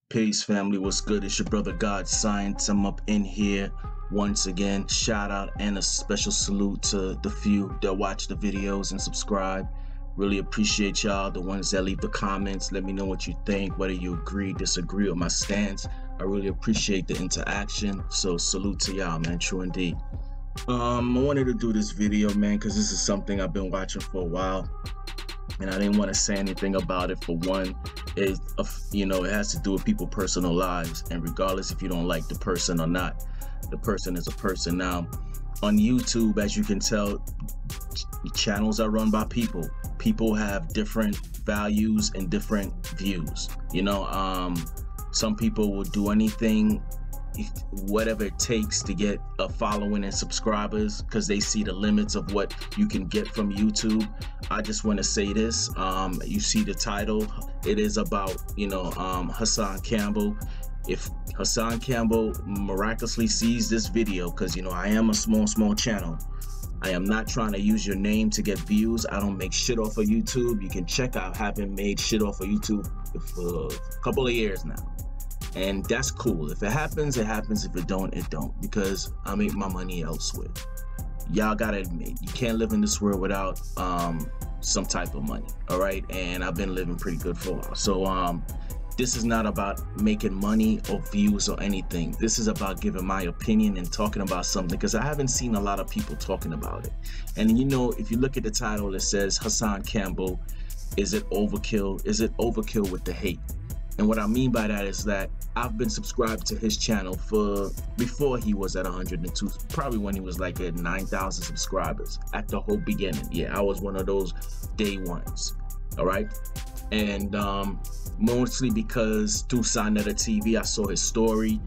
Peace, family. What's good? It's your brother God Science. I'm up in here once again. Shout out and a special salute to the few that watch the videos and subscribe. Really appreciate y'all, the ones that leave the comments. Let me know what you think, whether you agree, disagree with my stance. I really appreciate the interaction. So salute to y'all, man. True indeed. I wanted to do this video, man, because this is something I've been watching for a while. And I didn't want to say anything about it. For one, it has to do with people's personal lives, and regardless if you don't like the person or not, the person is a person. Now, on YouTube, as you can tell, channels are run by people. People have different values and different views. Some people will do anything, whatever it takes to get a following and subscribers, because they see the limits of what you can get from YouTube. I just want to say this. You see the title. It is about Hassan Campbell. If Hassan Campbell miraculously sees this video, because I am a small channel, I am not trying to use your name to get views. I don't make shit off of YouTube. You can check out, I haven't made shit off of YouTube for a couple of years now. And that's cool. If it happens, it happens. If it don't, it don't. Because I make my money elsewhere. Y'all gotta admit, you can't live in this world without some type of money. All right. And I've been living pretty good for a while. So this is not about making money or views or anything. This is about giving my opinion and talking about something, because I haven't seen a lot of people talking about it. And if you look at the title, it says Hassan Campbell, is it overkill? Is it overkill with the hate? And what I mean by that is that I've been subscribed to his channel before he was at 102, probably when he was like at 9,000 subscribers at the whole beginning. Yeah, I was one of those day ones. All right. And mostly because through Sinetta TV, I saw his story,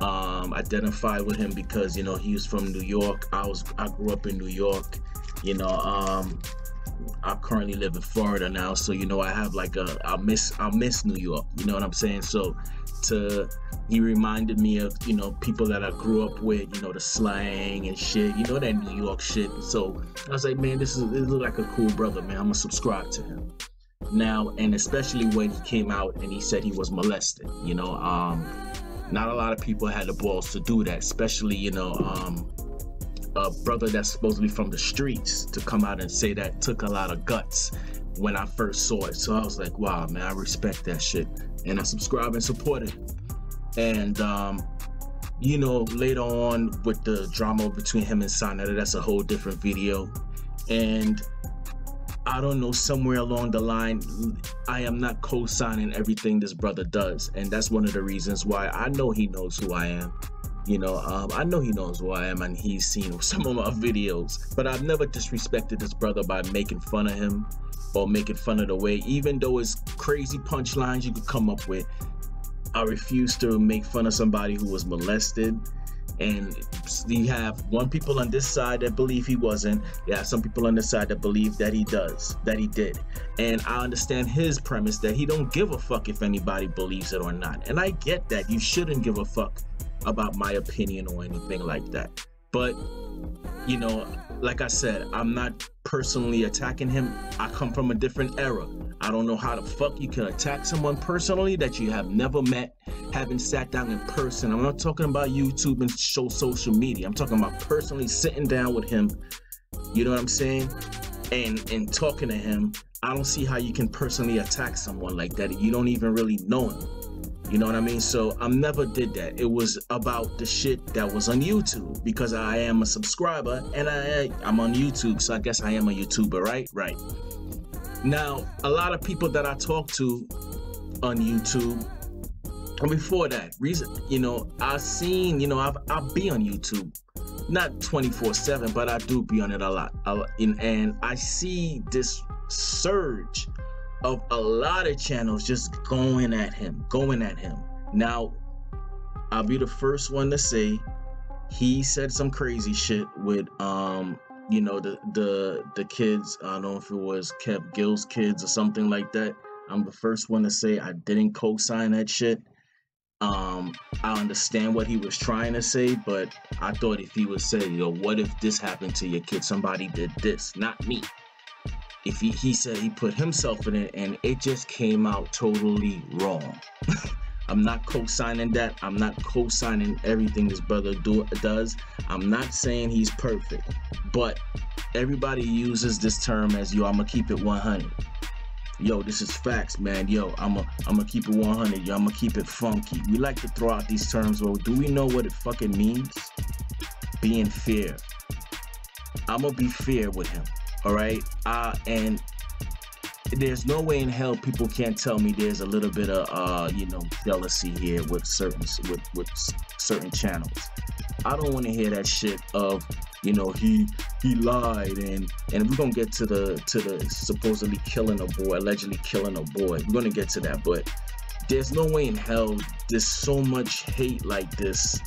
identified with him because, he was from New York. I grew up in New York, I currently live in Florida now, so I have like I miss New York, you know what I'm saying? So he reminded me of people that I grew up with, the slang and shit, that New York shit. So I was like, man, this look like a cool brother, man. I'm gonna subscribe to him now. And especially when he came out and he said he was molested, not a lot of people had the balls to do that, especially a brother that's supposedly from the streets to come out and say that took a lot of guts when I first saw it. So I was like, wow, man, I respect that shit. And I subscribe and support it. And, later on with the drama between him and Sinetta, that's a whole different video. And I don't know, somewhere along the line, I am not co-signing everything this brother does. And that's one of the reasons why I know he knows who I am. I know he knows who I am, and he's seen some of my videos, but I've never disrespected this brother by making fun of him or making fun of the way, even though it's crazy punchlines you could come up with. I refuse to make fun of somebody who was molested. And you have people on this side that believe he wasn't. You have some people on this side that believe that he did. And I understand his premise that he don't give a fuck if anybody believes it or not. And I get that. You shouldn't give a fuck about my opinion or anything like that. But like I said, I'm not personally attacking him. I come from a different era. I don't know how the fuck you can attack someone personally that you have never met, haven't sat down in person. I'm not talking about YouTube and social media. I'm talking about personally sitting down with him, you know what I'm saying, and talking to him. I don't see how you can personally attack someone like that. You don't even really know him. You know what I mean? So I never did that. It was about the shit that was on YouTube, because I am a subscriber and I'm on YouTube. So I guess I am a YouTuber, right? Right. Now, a lot of people that I talk to on YouTube, and before that, I've seen, I'll be on YouTube, not 24/7, but I do be on it a lot. And I see this surge of a lot of channels just going at him. Now, I'll be the first one to say he said some crazy shit with the kids. I don't know if it was Kev Gill's kids or something like that. I'm the first one to say I didn't co-sign that shit. I understand what he was trying to say, but I thought if he would say, what if this happened to your kid? Somebody did this, not me. If he said he put himself in it, and it just came out totally wrong. I'm not co-signing that. I'm not co-signing everything this brother does. I'm not saying he's perfect, but everybody uses this term as, yo, I'm gonna keep it 100. Yo, this is facts, man. Yo, I'm gonna keep it 100. Yo, I'm gonna keep it funky. We like to throw out these terms, well, do we know what it fucking means? Being fair. I'm gonna be fair with him, all right? And there's no way in hell people can't tell me there's a little bit of jealousy here with certain channels. I don't want to hear that shit of, he lied, and we're gonna get to the supposedly killing a boy, allegedly killing a boy. We're gonna get to that, but there's no way in hell there's so much hate like this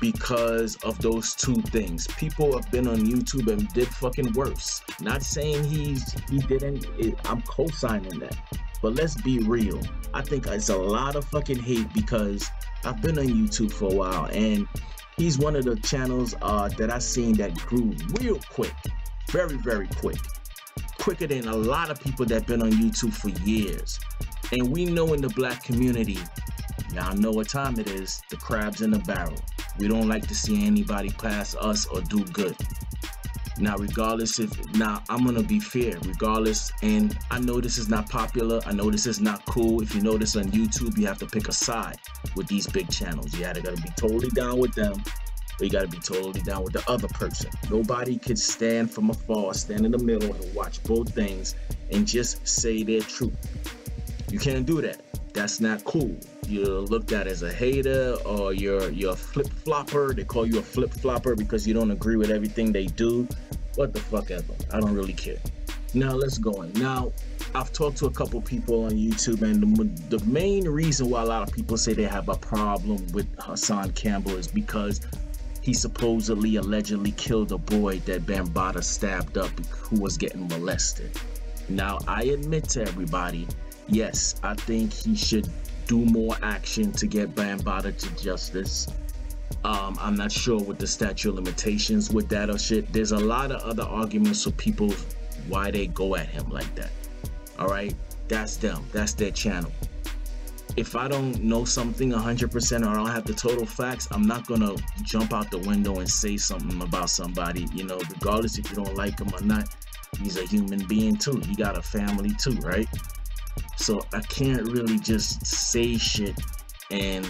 because of those two things. People have been on YouTube and did fucking worse. Not saying he didn't. I'm co-signing that, but let's be real. I think it's a lot of fucking hate because I've been on YouTube for a while, and he's one of the channels that I've seen that grew real quick, very, very quick, quicker than a lot of people that been on YouTube for years. And we know in the black community, y'all know what time it is, the crab's in the barrel. We don't like to see anybody pass us or do good. Now, I'm gonna be fair, regardless, and I know this is not popular, I know this is not cool. If you notice on YouTube, you have to pick a side with these big channels. You either gotta be totally down with them, or you gotta be totally down with the other person. Nobody could stand from afar, stand in the middle and watch both things and just say their truth. You can't do that. That's not cool. You're looked at as a hater, or you're a flip-flopper. They call you a flip-flopper because you don't agree with everything they do. What the fuck ever. I don't really care. Now let's go on. Now, I've talked to a couple people on YouTube, and the main reason why a lot of people say they have a problem with Hassan Campbell is because he supposedly, allegedly killed a boy that Bambaataa stabbed up who was getting molested. Now, I admit to everybody, yes, I think he should do more action to get Bambaataa to justice. I'm not sure what the statute of limitations with that or shit. There's a lot of other arguments for people why they go at him like that. All right, that's them. That's their channel. If I don't know something 100% or I don't have the total facts, I'm not gonna jump out the window and say something about somebody. Regardless if you don't like him or not, he's a human being too. He got a family too, right? So I can't really just say shit and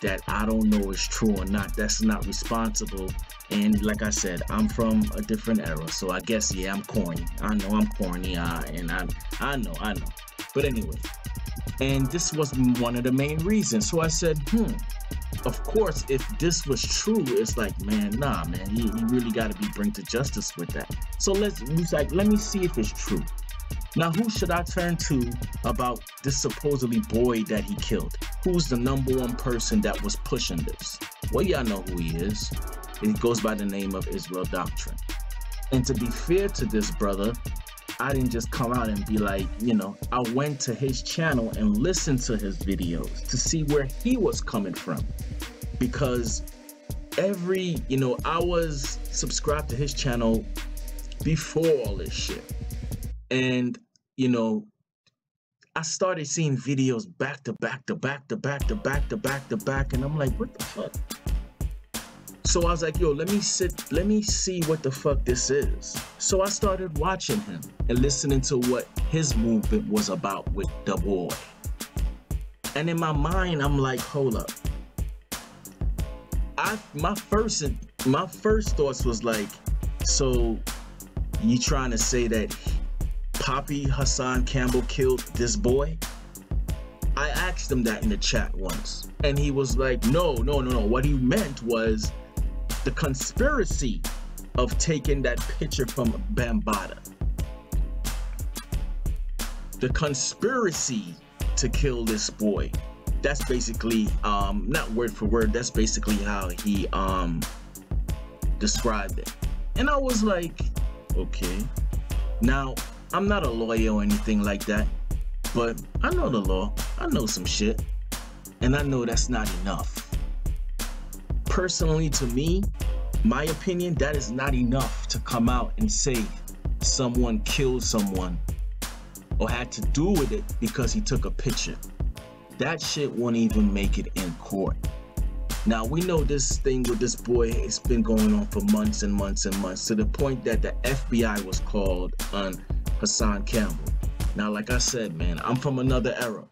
that I don't know is true or not. That's not responsible. And like I said, I'm from a different era, so I guess, yeah, I'm corny. I know I'm corny, and I know. But anyway, and this was one of the main reasons. So I said, of course, if this was true, it's like, man, nah, man, he really got to be brought to justice with that. So let me see if it's true. Now, who should I turn to about this supposedly boy that he killed? Who's the #1 person that was pushing this? Well, y'all know who he is. He goes by the name of Israel Doctrine. And to be fair to this brother, I didn't just come out and be like, I went to his channel and listened to his videos to see where he was coming from. Because I was subscribed to his channel before all this shit. And, I started seeing videos back to back to back to back to back to back to back, and I'm like, what the fuck? So I was like, yo, let me see what the fuck this is. So I started watching him and listening to what his movement was about with the boy. And in my mind, I'm like, hold up. My first thoughts was like, so you trying to say that Poppy Hassan Campbell killed this boy? I asked him that in the chat once, and he was like, no. What he meant was the conspiracy of taking that picture from Bambaataa. The conspiracy to kill this boy. That's basically, not word for word, that's basically how he described it. And I was like, okay. Now, I'm not a lawyer or anything like that, but I know the law. I know some shit. And I know that's not enough. Personally, to me, my opinion, that is not enough to come out and say someone killed someone or had to do with it because he took a picture. that shit won't even make it in court. Now, we know this thing with this boy, it's been going on for months and months and months, to the point that the FBI was called on Hassan Campbell. Now, like I said, man, I'm from another era.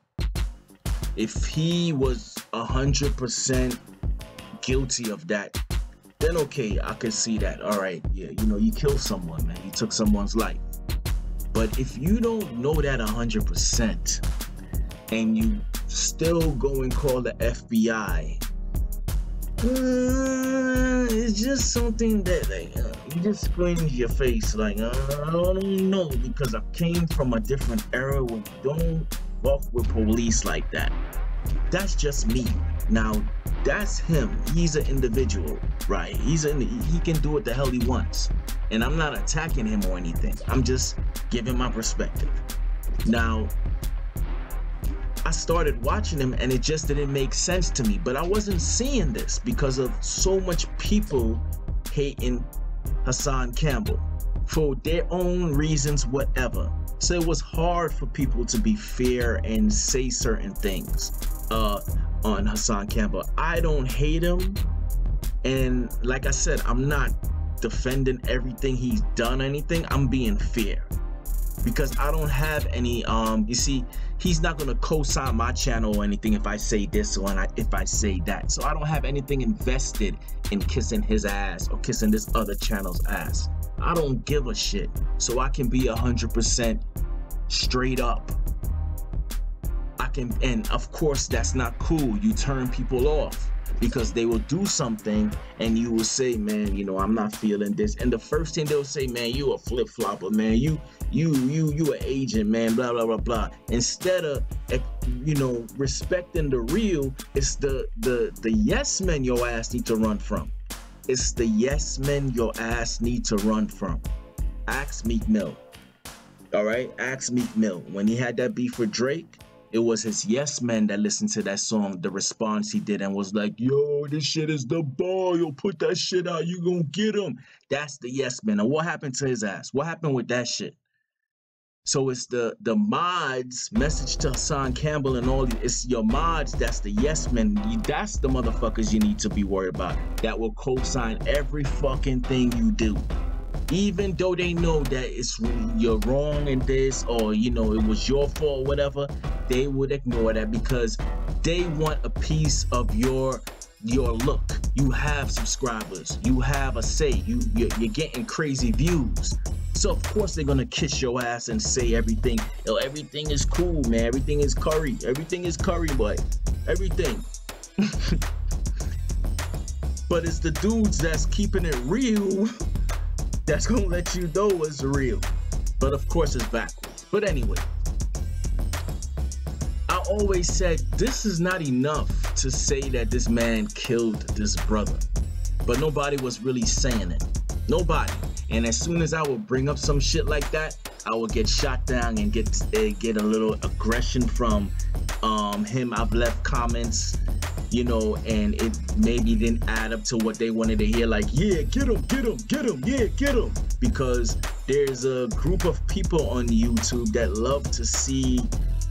If he was 100% guilty of that, then okay, I could see that. All right, yeah, you know, you killed someone, man. You took someone's life. But if you don't know that 100% and you still go and call the FBI, it's just something that you just squinch your face like, I don't know, because I came from a different era where you don't fuck with police like that. That's just me. Now, that's him. He's an individual, right? He can do what the hell he wants. And I'm not attacking him or anything. I'm just giving my perspective. Now, I started watching him and it just didn't make sense to me, but I wasn't seeing this because of so much people hating Hassan Campbell for their own reasons, whatever. So it was hard for people to be fair and say certain things on Hassan Campbell. I don't hate him, and like I said, I'm not defending everything he's done or anything. I'm being fair. Because I don't have any, you see, he's not gonna co-sign my channel or anything if I say this or if I say that. So I don't have anything invested in kissing his ass or kissing this other channel's ass. I don't give a shit. So I can be 100% straight up. And of course that's not cool. You turn people off because they will do something and you will say, man, you know, I'm not feeling this. And the first thing they'll say, man, you a flip-flopper, man. You an agent, man, blah, blah, blah, blah. Instead of, you know, respecting the real, it's the yes men your ass need to run from. It's the yes men your ass need to run from. Ask Meek Mill. All right? Ask Meek Mill. When he had that beef with Drake, it was his yes men that listened to that song, the response he did, and was like, yo, this shit is the ball. Yo, put that shit out. You gonna get him. That's the yes men. And what happened to his ass? What happened with that shit? So it's the mods, message to Hassan Campbell and all, it's your mods, that's the yes men. That's the motherfuckers you need to be worried about. That will co-sign every fucking thing you do. Even though they know that you're wrong in this, or you know it was your fault or whatever, they would ignore that because they want a piece of your look. You have subscribers, you have a say, you're getting crazy views. So of course they're gonna kiss your ass and say everything. Yo, everything is cool, man. Everything is curry. Everything is curry, boy. Everything. But it's the dudes that's keeping it real that's gonna let you know it's real. But of course it's backwards. But anyway, I always said this is not enough to say that this man killed this brother. But nobody was really saying it. Nobody. And as soon as I would bring up some shit like that, I would get shot down and get a little aggression from him. I've left comments, you know, and it maybe didn't add up to what they wanted to hear, like, yeah, get him, get him, get him, yeah, get him. Because there's a group of people on YouTube that love to see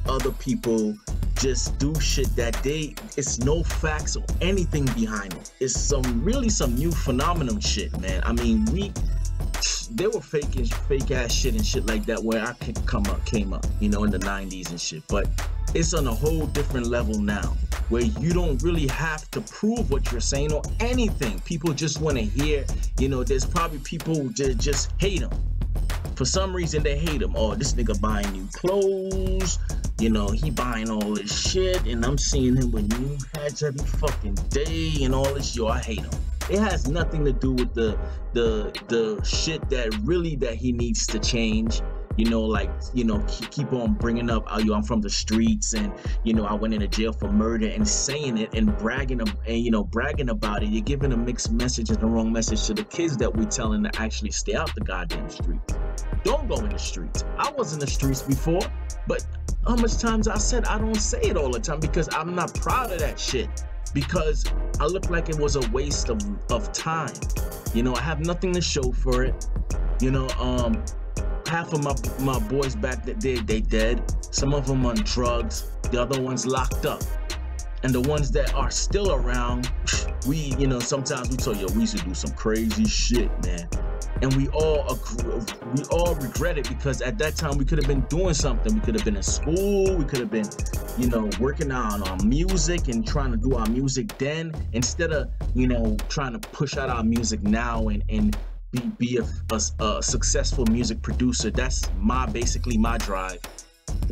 other people just do shit that it's no facts or anything behind it. It's some new phenomenon shit, man. I mean, they were fake ass shit and shit like that where I came up, you know, in the 90s and shit. But it's on a whole different level now, where you don't really have to prove what you're saying or anything. People just want to hear, you know, there's probably people who just hate him. For some reason they hate him. Oh, this nigga buying new clothes, you know, he buying all this shit, and I'm seeing him with new hats every fucking day and all this. Yo, I hate him. It has nothing to do with the shit that he needs to change. You know, like, you know, keep on bringing up, oh, yo, I'm from the streets, and, you know, I went into jail for murder, and saying it and bragging about it. You're giving a mixed message and the wrong message to the kids that we're telling to actually stay out the goddamn streets. Don't go in the streets. I was in the streets before, but how much times I said I don't say it all the time because I'm not proud of that shit. Because I look like it was a waste of time. You know, I have nothing to show for it. You know, I half of my boys back that they dead. Some of them on drugs. The other ones locked up. And the ones that are still around, we, you know, sometimes we tell you, we used to do some crazy shit, man. And we all regret it, because at that time we could have been doing something. We could have been in school. We could have been, you know, working on our music and trying to do our music then, instead of, you know, trying to push out our music now and be a successful music producer. That's basically my drive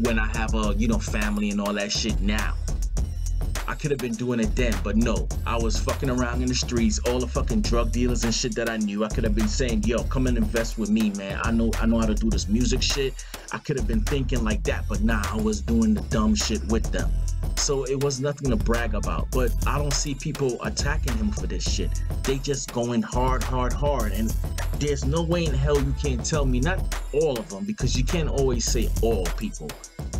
when I have a, you know, family and all that shit now. I could have been doing it then, but no, I was fucking around in the streets, all the fucking drug dealers and shit that I knew. I could have been saying, yo, come and invest with me, man. I know how to do this music shit. I could have been thinking like that, but nah, I was doing the dumb shit with them. So it was nothing to brag about, but I don't see people attacking him for this shit. They just going hard, and there's no way in hell you can't tell me, not all of them, because you can't always say all people.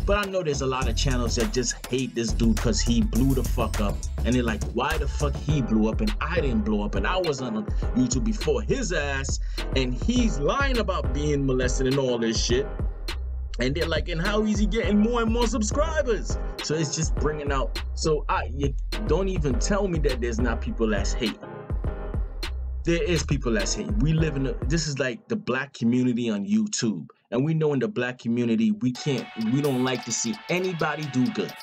But I know there's a lot of channels that just hate this dude because he blew the fuck up. And they're like, why the fuck he blew up and I didn't blow up? And I was on YouTube before his ass. And he's lying about being molested and all this shit. And they're like, and how is he getting more and more subscribers? So it's just bringing out. So you don't even tell me that there's not people that's hate. There is people that's hate. We live in this is like the black community on YouTube. And we know in the black community, we don't like to see anybody do good.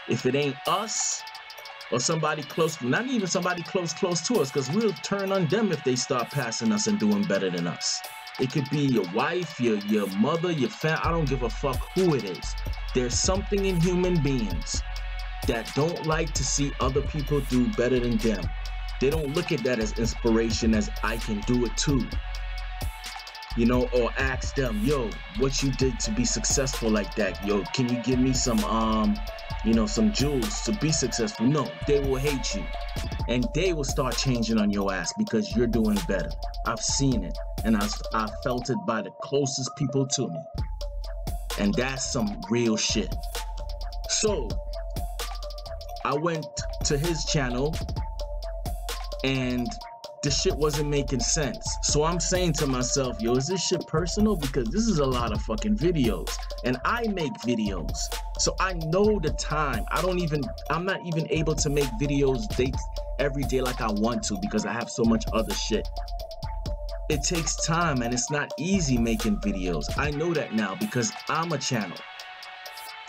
If it ain't us or somebody close, not even somebody close to us, because we'll turn on them if they start passing us and doing better than us. It could be your wife, your mother, your family. I don't give a fuck who it is. There's something in human beings that don't like to see other people do better than them. They don't look at that as inspiration, as I can do it too. You know, or ask them, yo, what you did to be successful like that? Yo, can you give me some, you know, some jewels to be successful? No, they will hate you. And they will start changing on your ass because you're doing better. I've seen it. And I felt it by the closest people to me. And that's some real shit. So, I went to his channel and the shit wasn't making sense. So I'm saying to myself, yo, is this shit personal? Because this is a lot of fucking videos. And I make videos. So I know the time. I'm not even able to make videos every day like I want to, because I have so much other shit. It takes time and it's not easy making videos. I know that now because I'm a channel.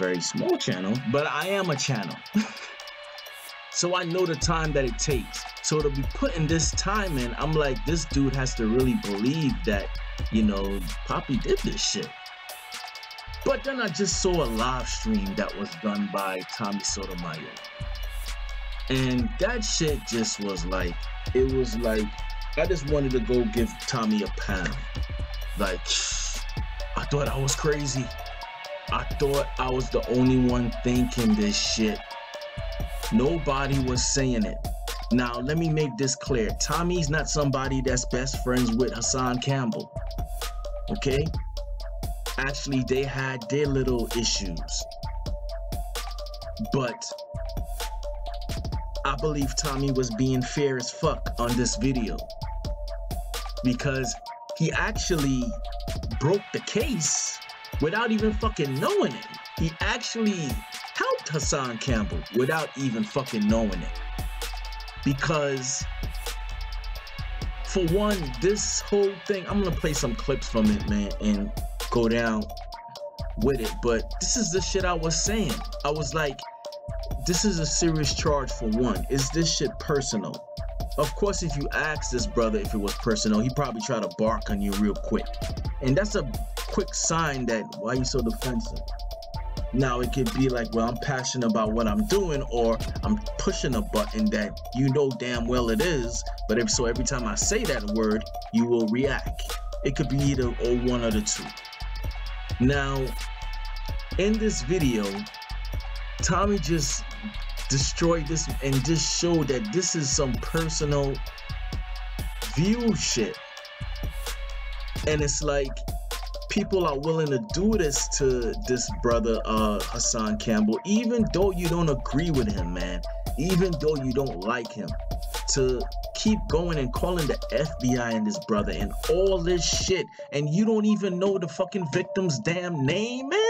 Very small channel, but I am a channel. So I know the time that it takes. So to be putting this time in, I'm like, this dude has to really believe that, you know, Poppy did this shit. But then I just saw a live stream that was done by Tommy Sotomayor. And that shit just was like, it was like, I just wanted to go give Tommy a pound. Like, I thought I was crazy. I thought I was the only one thinking this shit. Nobody was saying it. Now, let me make this clear. Tommy's not somebody that's best friends with Hassan Campbell. Okay? Actually, they had their little issues. But I believe Tommy was being fair as fuck on this video. Because he actually broke the case without even fucking knowing it. He actually helped Hassan Campbell without even fucking knowing it. Because, for one, this whole thing, I'm gonna play some clips from it, man, and go down with it. But this is the shit I was saying. I was like, this is a serious charge for one. Is this shit personal? Of course, if you ask this brother if it was personal, he probably try to bark on you real quick. And that's a quick sign that, why are you so defensive? Now, it could be like, well, I'm passionate about what I'm doing, or I'm pushing a button that you know damn well it is, but so every time I say that word, you will react. It could be either or one of the two. Now, in this video, Tommy just destroyed this and just showed that this is some personal view shit. And it's like, people are willing to do this to this brother, Hassan Campbell, even though you don't agree with him, man. Even though you don't like him. to keep going and calling the FBI and this brother and all this shit, and you don't even know the fucking victim's damn name, man?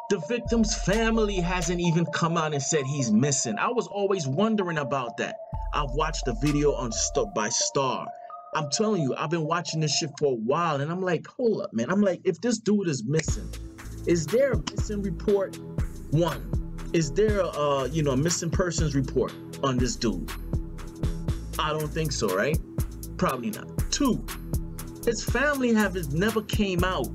The victim's family hasn't even come out and said he's missing. I was always wondering about that. I've watched the video on by Star. I'm telling you, I've been watching this shit for a while, and I'm like, hold up, man. I'm like, if this dude is missing, is there a missing report? One, is there a missing persons report on this dude? I don't think so, right? Probably not. Two, his family never came out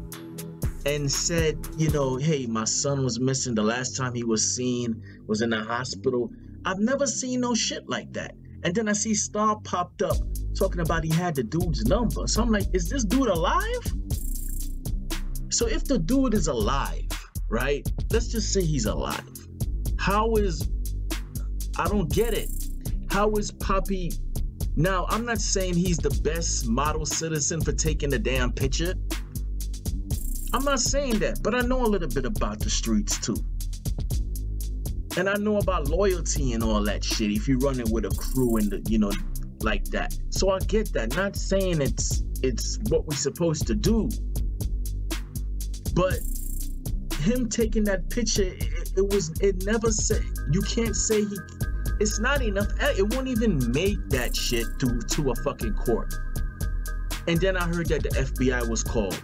and said, hey, my son was missing. The last time he was seen was in the hospital. I've never seen no shit like that. And then I see Star popped up talking about he had the dude's number. So I'm like, is this dude alive? So if the dude is alive, right? Let's just say he's alive. I don't get it. How is Poppy? Now, I'm not saying he's the best model citizen for taking the damn picture. I'm not saying that, but I know a little bit about the streets too. And I know about loyalty and all that shit if you're running with a crew and like that. So I get that. Not saying it's what we're supposed to do. But him taking that picture, it never said, you can't say it's not enough. It won't even make that shit to a fucking court. And then I heard that the FBI was called.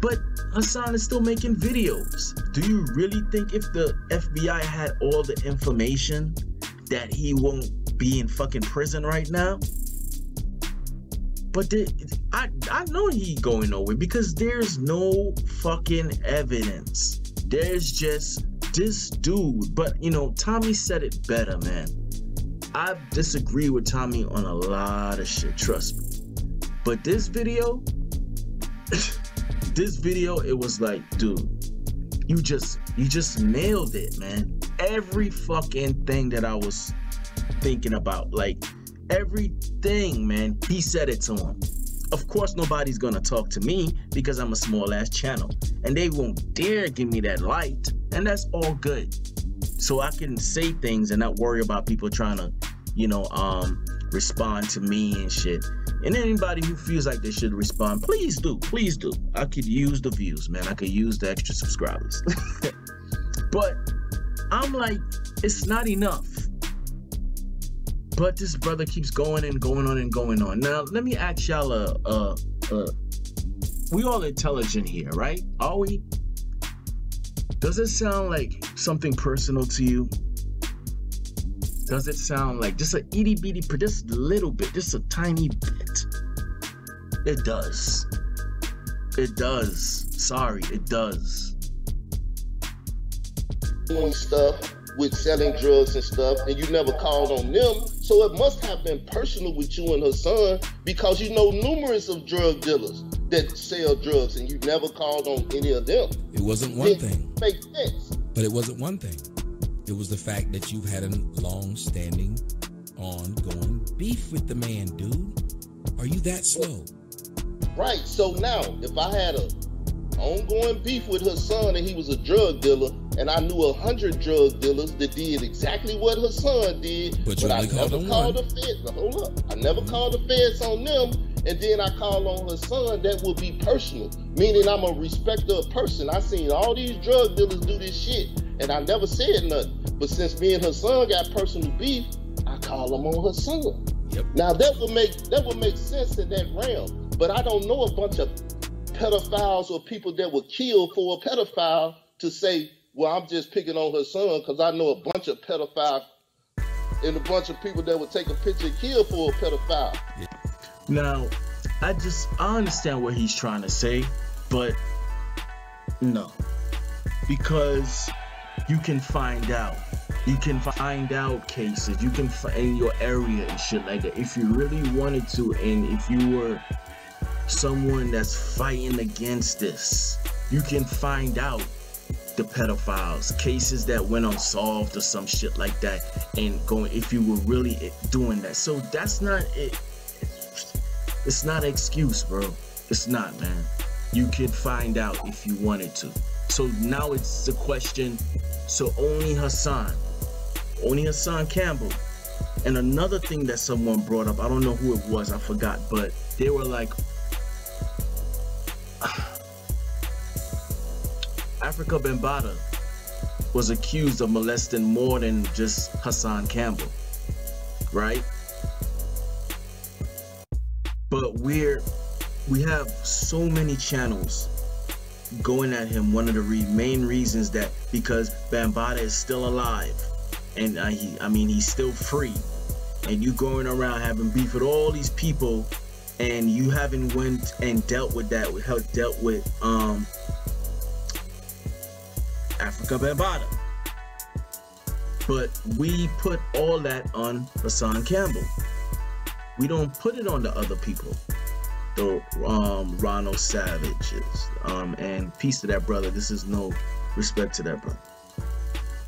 But Hassan is still making videos. Do you really think if the FBI had all the information that he won't be in fucking prison right now? But I know he going nowhere because there's no fucking evidence. There's just this dude. But Tommy said it better, man. I disagree with Tommy on a lot of shit, trust me. But this video, it was like, dude, you just nailed it, man. Every fucking thing that I was thinking about, like everything, man, he said it to him. Of course, nobody's gonna talk to me because I'm a small ass channel and they won't dare give me that light, and that's all good. So I can say things and not worry about people trying to, respond to me and shit. And anybody who feels like they should respond, please do. I could use the views, man. I could use the extra subscribers. But I'm like, it's not enough. But this brother keeps going and going on and going on. Now, let me ask y'all we all intelligent here, right? Are we? Does it sound like something personal to you? Does it sound like just a itty bitty, just a little bit, just a tiny bit? It does. It does. Sorry, it does. Doing stuff with selling drugs and stuff, and you never called on them, so it must have been personal with you and her son because you know numerous of drug dealers that sell drugs, and you never called on any of them. It wasn't one thing. Makes sense. But it wasn't one thing. It was the fact that you've had a long-standing, ongoing beef with the man, dude. Are you that slow? Right. So now, if I had a ongoing beef with her son and he was a drug dealer, and I knew 100 drug dealers that did exactly what her son did, but I never called the feds. Hold up. I never called the feds on them, and then I call on her son. That would be personal, meaning I'm a respecter of person. I seen all these drug dealers do this shit, and I never said nothing. But since me and her son got personal beef, I call him on her son. Yep. Now that would make sense in that realm. But I don't know a bunch of pedophiles or people that would kill for a pedophile to say, well, I'm just picking on her son, because I know a bunch of pedophiles and a bunch of people that would take a picture and kill for a pedophile. Yeah. Now, I understand what he's trying to say, but no. Because you can find out. You can find out cases. You can find in your area and shit like that. If you really wanted to, and if you were someone that's fighting against this, you can find out the pedophiles, cases that went unsolved or some shit like that, and going, if you were really doing that. So that's not it. It's not an excuse, bro. It's not, man. You could find out if you wanted to. So now it's the question, so only Hassan Campbell And another thing that someone brought up, I don't know who it was, I forgot, but they were like, Africa Bambaataa was accused of molesting more than just Hassan Campbell, right? But we have so many channels going at him. One of the main reasons that, because Bambaataa is still alive, and I mean he's still free, and you going around having beef with all these people, and you haven't went and dealt with that, dealt with Africa Bambaataa. But we put all that on Hassan Campbell. We don't put it on the other people. The Ronald Savages, and peace to that brother. This is no respect to that brother.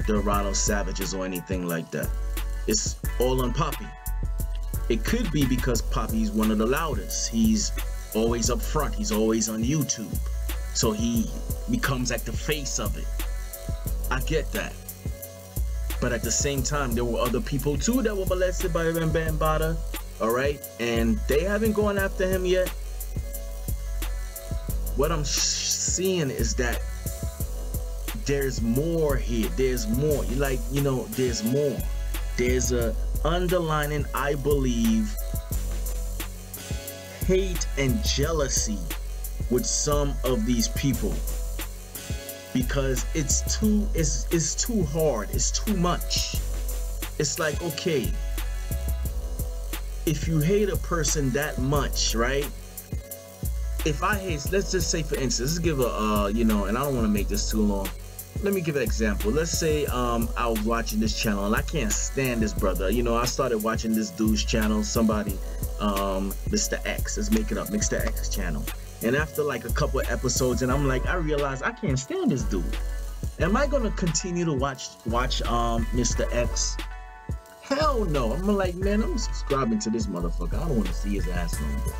The Ronald Savages or anything like that. It's all on Poppy. It could be because Poppy's one of the loudest. He's always up front. He's always on YouTube. So he becomes like the face of it. I get that. But at the same time, there were other people too that were molested by Bambaataa. All right, and they haven't gone after him yet. What I'm seeing is that there's more here. There's more. There's more. There's a underlining, I believe, hate and jealousy with some of these people, because it's too hard. It's too much. It's like, okay, if you hate a person that much, right? If I hate, let's just say for instance, let's give a, and I don't want to make this too long. Let me give an example. Let's say I was watching this channel and I can't stand this brother. I started watching this dude's channel, somebody, Mr. X, let's make it up, Mr. X channel. And after like a couple of episodes, and I'm like, I realized I can't stand this dude. Am I gonna continue to watch Mr. X? Hell no. I'm like, man, I'm subscribing to this motherfucker. I don't want to see his ass no more.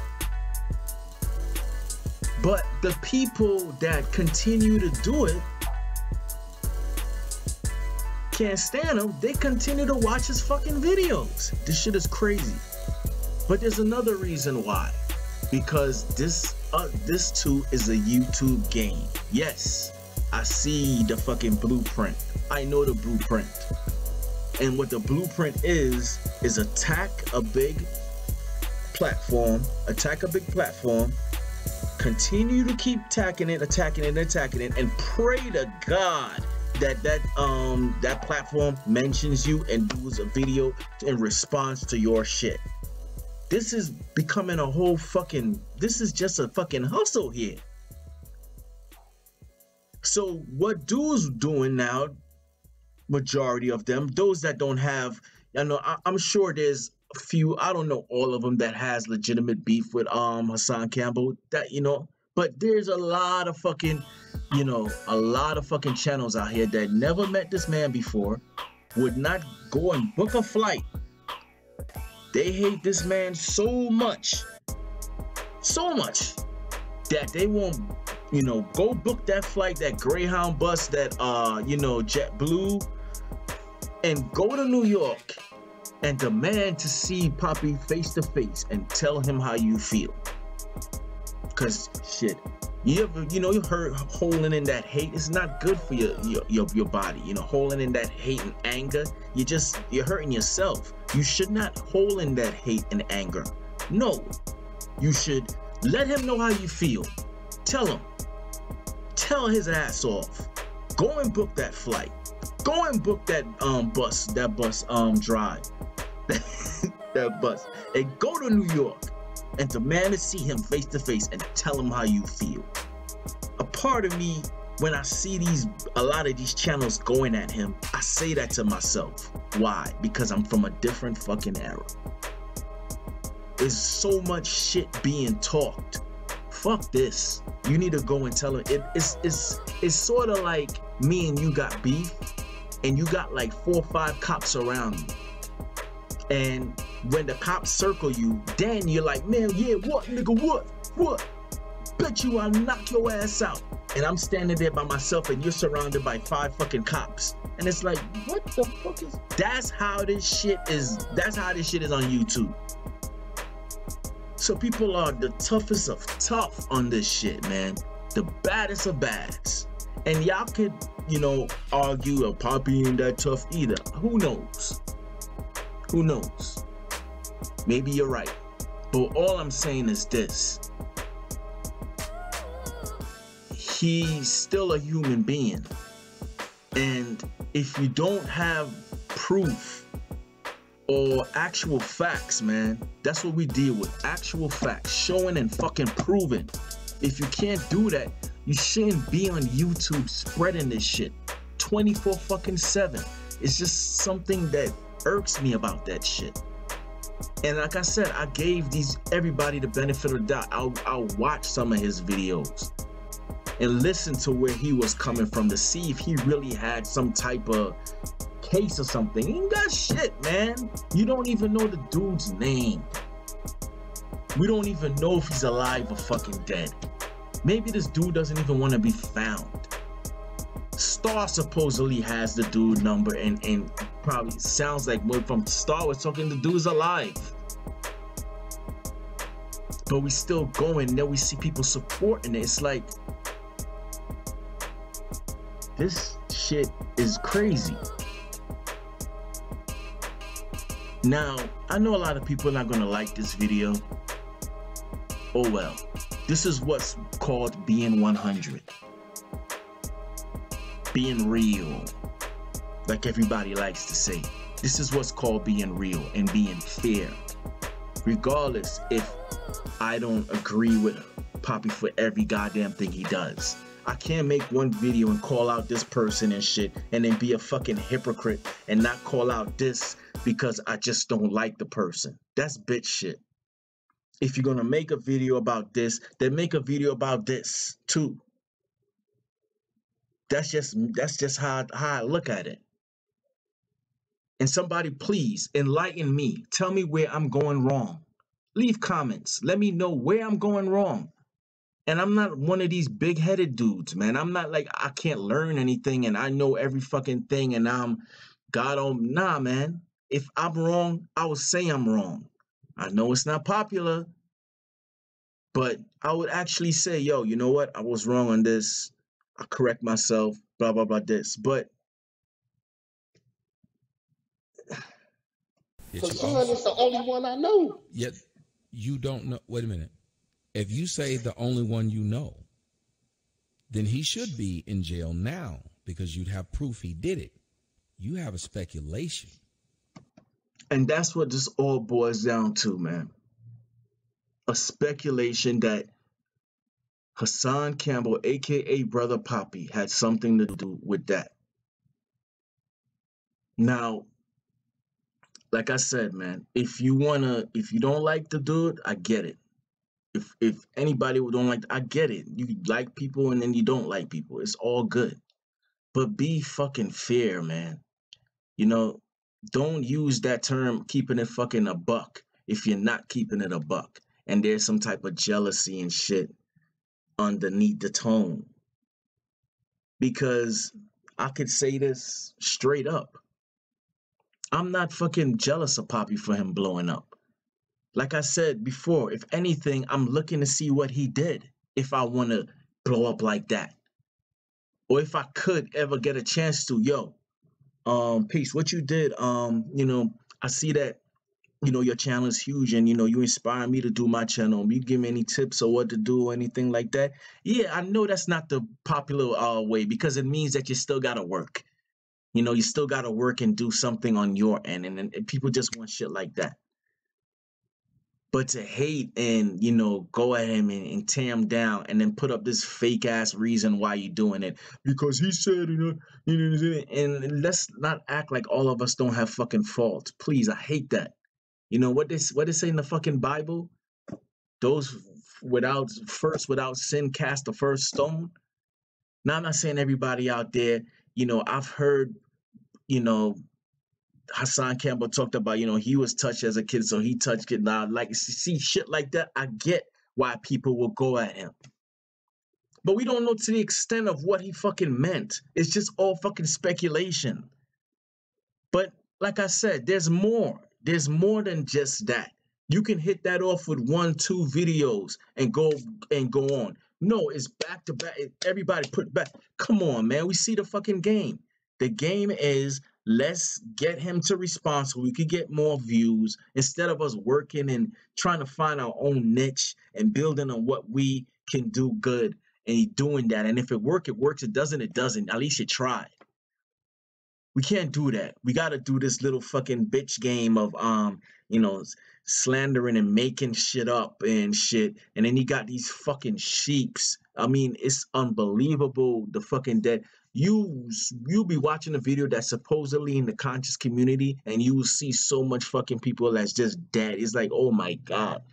But the people that continue to do it can't stand him. They continue to watch his fucking videos. This shit is crazy. But there's another reason why. Because this too is a YouTube game. Yes, I see the fucking blueprint. I know the blueprint. And what the blueprint is attack a big platform, continue to keep attacking it, and pray to God that platform mentions you and does a video in response to your shit. This is becoming a whole fucking, this is just a fucking hustle here. So what dudes doing now, majority of them, those that don't have, I'm sure there's a few, I don't know all of them that has legitimate beef with Hassan Campbell, but there's a lot of fucking, channels out here that never met this man before, would not go and book a flight. They hate this man so much that they won't, go book that flight, that Greyhound bus, that JetBlue, and go to New York and demand to see Poppy face to face and tell him how you feel. Cause shit, you heard holding in that hate. It's not good for your body. Holding in that hate and anger, you're hurting yourself. You should not hold in that hate and anger. No, you should let him know how you feel. Tell him. Tell his ass off. Go and book that flight. Go and book that bus drive. that bus. And go to New York and demand to see him face to face and tell him how you feel. A part of me, when I see a lot of these channels going at him, I say that to myself. Why? Because I'm from a different fucking era. There's so much shit being talked. Fuck this. You need to go and tell him. It's sort of like me and you got beef, and you got like 4 or 5 cops around you. And when the cops circle you, then you're like, man, yeah, what, nigga, what? Bet you I'll knock your ass out. and I'm standing there by myself and you're surrounded by 5 fucking cops. And it's like, what the fuck is, that's how this shit is on YouTube. So people are the toughest of tough on this shit, man. The baddest of bads. And y'all could, you know, argue a Poppy ain't that tough either. Who knows? Who knows? Maybe you're right. But all I'm saying is this. He's still a human being. And if you don't have proof or actual facts, man, that's what we deal with. Actual facts, showing and fucking proving. If you can't do that, you shouldn't be on YouTube spreading this shit 24/7. It's just something that irks me about that shit. And like I said, I gave everybody the benefit of the doubt. I'll watch some of his videos and listen to where he was coming from to see if he really had some type of case or something. He ain't got shit, man. You don't even know the dude's name. We don't even know if he's alive or fucking dead. Maybe this dude doesn't even want to be found. Star supposedly has the dude number and probably sounds like from Star was talking, the dude's alive. But we still going, then we see people supporting it. It's like, this shit is crazy. Now, I know a lot of people are not gonna like this video. Oh well. This is what's called being 100. Being real. Like everybody likes to say. This is what's called being real and being fair. Regardless if I don't agree with Poppy for every goddamn thing he does. I can't make one video and call out this person and shit and then be a fucking hypocrite and not call out this because I just don't like the person. That's bitch shit. If you're gonna make a video about this, then make a video about this too. That's just how I look at it. And somebody please enlighten me. Tell me where I'm going wrong. Leave comments. Let me know where I'm going wrong. And I'm not one of these big-headed dudes, man. I'm not like I can't learn anything and I know every fucking thing and I'm God on. Nah, man. If I'm wrong, I will say I'm wrong. I know it's not popular, but I would actually say, yo, you know what? I was wrong on this. I correct myself, blah, blah, blah, this. But Hassan is the only one I know. Yet you don't know. Wait a minute. If you say the only one you know, then he should be in jail now because you'd have proof he did it. You have a speculation. And that's what this all boils down to, man. A speculation that Hassan Campbell, aka Brother Poppy, had something to do with that. Now, like I said, man, if you don't like the dude, I get it. If anybody would don't like, I get it. You like people and then you don't like people. It's all good. But be fucking fair, man. You know, don't use that term keeping it fucking a buck if you're not keeping it a buck. And there's some type of jealousy and shit underneath the tone. Because I could say this straight up. I'm not fucking jealous of Poppy for him blowing up. Like I said before, if anything, I'm looking to see what he did if I want to blow up like that. Or if I could ever get a chance to, yo, Peace, what you did, you know, I see that, you know, your channel is huge and, you know, you inspire me to do my channel. You give me any tips or what to do or anything like that. Yeah, I know that's not the popular way because it means that you still got to work. You know, you still got to work and do something on your end. And people just want shit like that. But to hate and, you know, go at him and tear him down and then put up this fake ass reason why you're doing it. Because he said, you know, and let's not act like all of us don't have fucking faults. Please, I hate that. You know, what they say in the fucking Bible? Those without sin cast the first stone. Now, I'm not saying everybody out there, you know, I've heard, you know, Hassan Campbell talked about, you know, he was touched as a kid, so he touched it. Now, like, see shit like that, I get why people will go at him. But we don't know to the extent of what he fucking meant. It's just all fucking speculation. But like I said, there's more. There's more than just that. You can hit that off with 1, 2 videos and go on. No, it's back to back. Everybody put back. Come on, man. We see the fucking game. The game is let's get him to respond so we could get more views instead of us working and trying to find our own niche and building on what we can do good and doing that. And if it works, it works. It doesn't, it doesn't. At least you try. We can't do that. We got to do this little fucking bitch game of you know, slandering and making shit up and shit. And then you got these fucking sheeps. I mean, it's unbelievable. The fucking dead. You'll be watching a video that's supposedly in the conscious community, and you will see so much fucking people that's just dead. It's like, oh my god,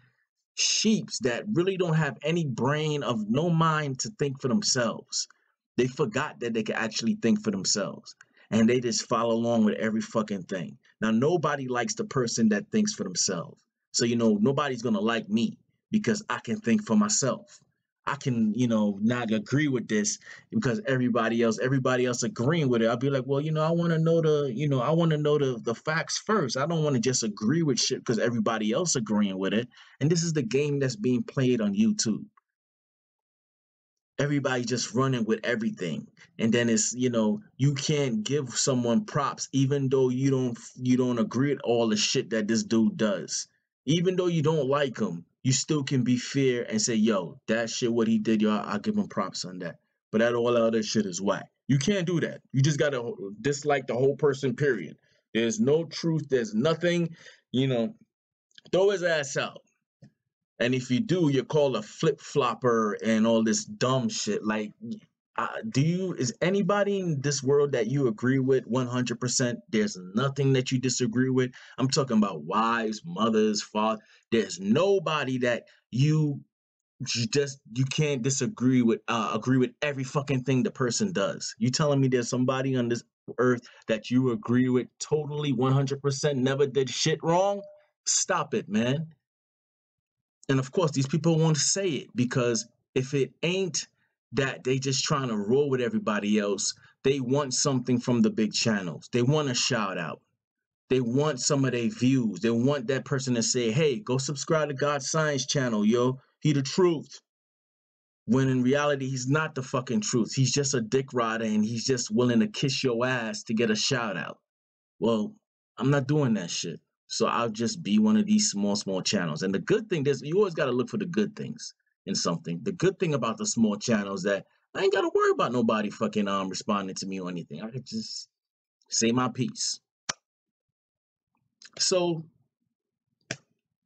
sheeps that really don't have any brain of no mind to think for themselves. They forgot that they could actually think for themselves. And they just follow along with every fucking thing. Now, nobody likes the person that thinks for themselves. So, you know, nobody's going to like me because I can think for myself. I can, you know, not agree with this because everybody else agreeing with it. I'll be like, well, you know, I want to know the facts first. I don't want to just agree with shit because everybody else agreeing with it. And this is the game that's being played on YouTube. Everybody just running with everything, and then it's, you know, you can't give someone props even though you don't agree with all the shit that this dude does. Even though you don't like him, you still can be fair and say, yo, that shit what he did, yo, I'll give him props on that. But that all other shit is whack. You can't do that. You just gotta dislike the whole person, period. There's no truth, there's nothing, you know. Throw his ass out. And if you do, you're called a flip flopper and all this dumb shit. Like, is anybody in this world that you agree with 100%? There's nothing that you disagree with. I'm talking about wives, mothers, fathers. There's nobody that you can't disagree with, agree with every fucking thing the person does. You telling me there's somebody on this earth that you agree with totally 100%, never did shit wrong? Stop it, man. And of course, these people want to say it because if it ain't that they just trying to roll with everybody else, they want something from the big channels. They want a shout out. They want some of their views. They want that person to say, hey, go subscribe to God's Science channel, yo. He the truth. When in reality, he's not the fucking truth. He's just a dick rider and he's just willing to kiss your ass to get a shout out. Well, I'm not doing that shit. So I'll just be one of these small channels. And the good thing is you always got to look for the good things in something. The good thing about the small channels that I ain't got to worry about nobody fucking responding to me or anything. I could just say my piece. So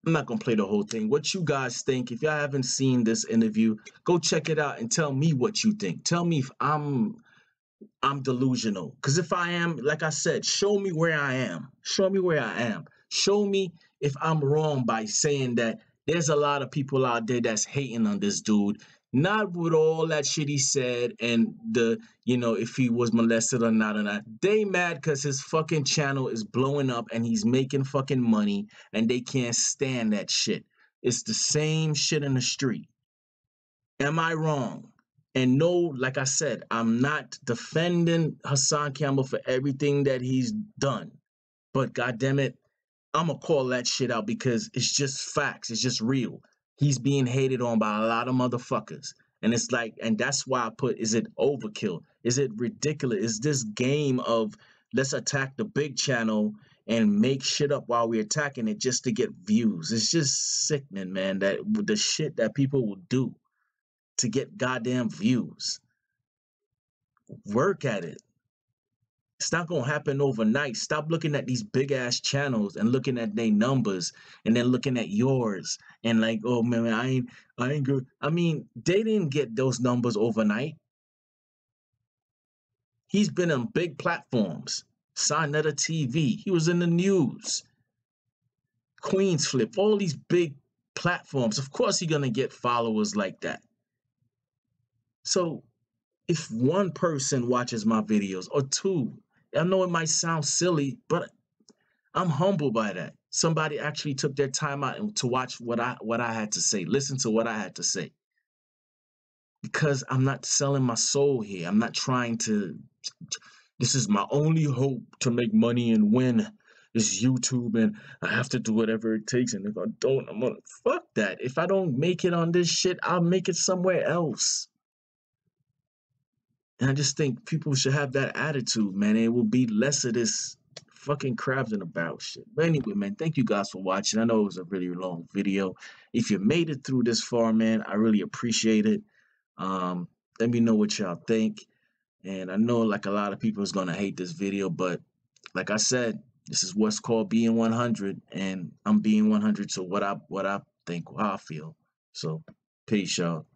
I'm not going to play the whole thing. What you guys think, if y'all haven't seen this interview, go check it out and tell me what you think. Tell me if I'm delusional. Because if I am, like I said, show me where I am. Show me where I am. Show me if I'm wrong by saying that there's a lot of people out there that's hating on this dude. Not with all that shit he said and if he was molested or not. They mad because his fucking channel is blowing up and he's making fucking money and they can't stand that shit. It's the same shit in the street. Am I wrong? And no, like I said, I'm not defending Hassan Campbell for everything that he's done. But goddamn it, I'm going to call that shit out because it's just facts. It's just real. He's being hated on by a lot of motherfuckers. And it's like, and that's why I put, is it overkill? Is it ridiculous? Is this game of let's attack the big channel and make shit up while we're attacking it just to get views? It's just sickening, man, that the shit that people will do to get goddamn views. Work at it. It's not gonna happen overnight. Stop looking at these big ass channels and looking at their numbers and then looking at yours and like, oh man, I ain't good. I mean, they didn't get those numbers overnight. He's been on big platforms. Sinetta TV. He was in the news. Queens Flip. All these big platforms. Of course he's gonna get followers like that. So if one person watches my videos or two, I know it might sound silly, but I'm humbled by that. Somebody actually took their time out to watch what I had to say, listen to what I had to say. because I'm not selling my soul here. I'm not trying to. This is my only hope to make money and win is YouTube, and I have to do whatever it takes. And if I don't, I'm gonna fuck that. If I don't make it on this shit, I'll make it somewhere else. And I just think people should have that attitude, man. It will be less of this fucking crabs and about shit. But anyway, man, thank you guys for watching. I know it was a really long video. If you made it through this far, man, I really appreciate it. Um, Let me know what y'all think. And I know like a lot of people is gonna hate this video, but like I said, this is what's called being 100, and I'm being 100. So what I think, how I feel. So peace, y'all.